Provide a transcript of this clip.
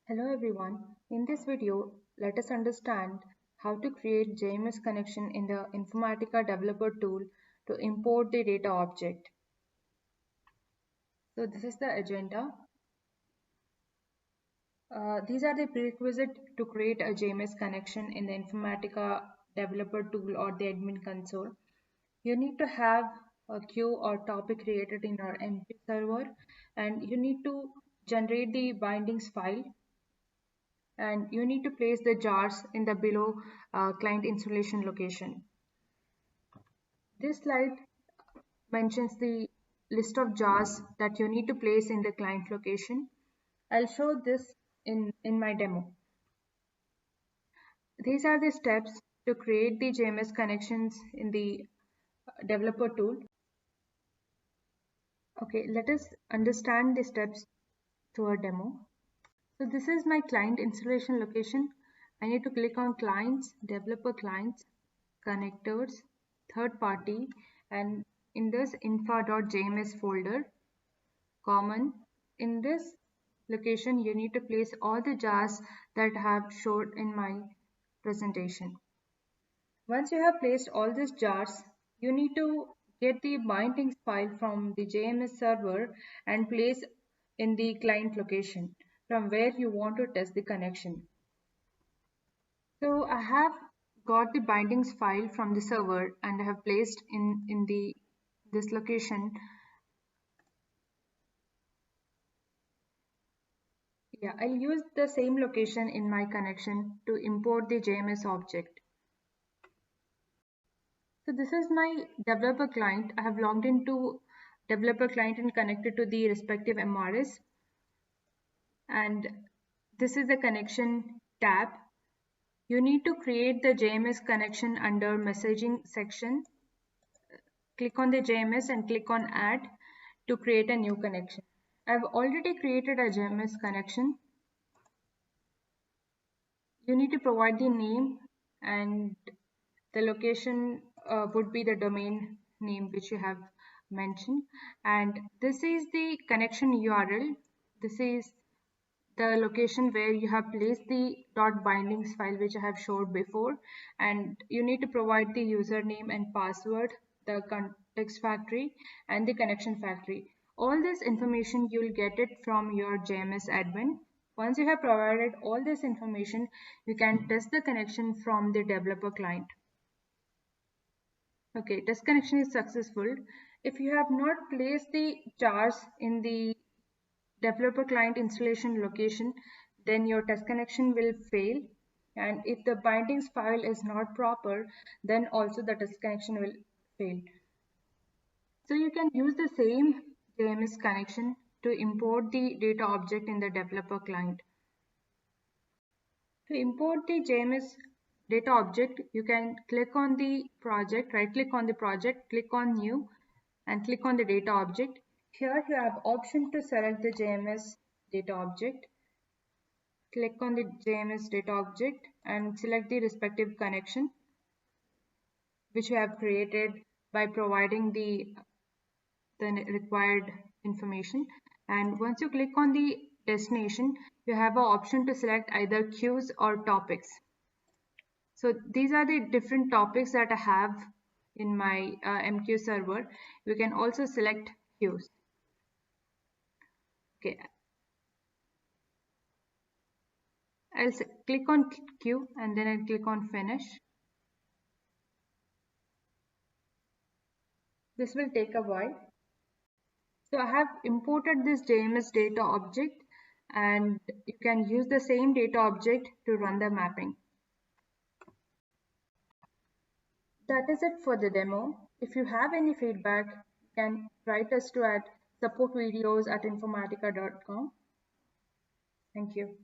Hello everyone. In this video, let us understand how to create JMS connection in the Informatica Developer tool to import the data object. So this is the agenda. These are the prerequisites to create a JMS connection in the Informatica Developer tool or the admin console. You need to have a queue or topic created in our MQ server, and you need to generate the bindings file, and you need to place the jars in the below client installation location. This slide mentions the list of jars that you need to place in the client location. I'll show this in my demo. These are the steps to create the JMS connections in the developer tool. Okay, let us understand the steps through a demo. So this is my client installation location. I need to click on clients, developer clients, connectors, third party, and in this infra.jms folder, common. In this location, you need to place all the jars that I have showed in my presentation. Once you have placed all these jars, you need to get the bindings file from the JMS server and place in the client location from where you want to test the connection. So I have got the bindings file from the server and I have placed in this location. Yeah, I'll use the same location in my connection to import the JMS object. So this is my developer client. I have logged into developer client and connected to the respective MRS. And this is the connection tab. You need to create the JMS connection under messaging section. Click on the JMS and click on add to create a new connection. I've already created a JMS connection. You need to provide the name, and the location would be the domain name which you have mentioned, and this is the connection URL. This is the location where you have placed the .bindings file which I have showed before, and you need to provide the username and password, the context factory, and the connection factory. All this information you'll get it from your JMS admin. Once you have provided all this information, you can test the connection from the developer client. Okay, test connection is successful. If you have not placed the jars in the developer client installation location, then your test connection will fail. And if the bindings file is not proper, then also the test connection will fail. So you can use the same JMS connection to import the data object in the developer client. To import the JMS data object, you can click on the project, right click on the project, click on new, and click on the data object. Here you have option to select the JMS data object. Click on the JMS data object and select the respective connection which you have created by providing the required information. And once you click on the destination, you have an option to select either queues or topics. So these are the different topics that I have in my MQ server. You can also select queues. Okay, I'll click on queue and then I'll click on finish. This will take a while. So I have imported this JMS data object, and you can use the same data object to run the mapping. That is it for the demo. If you have any feedback, you can write us to at supportvideos@informatica.com. Thank you.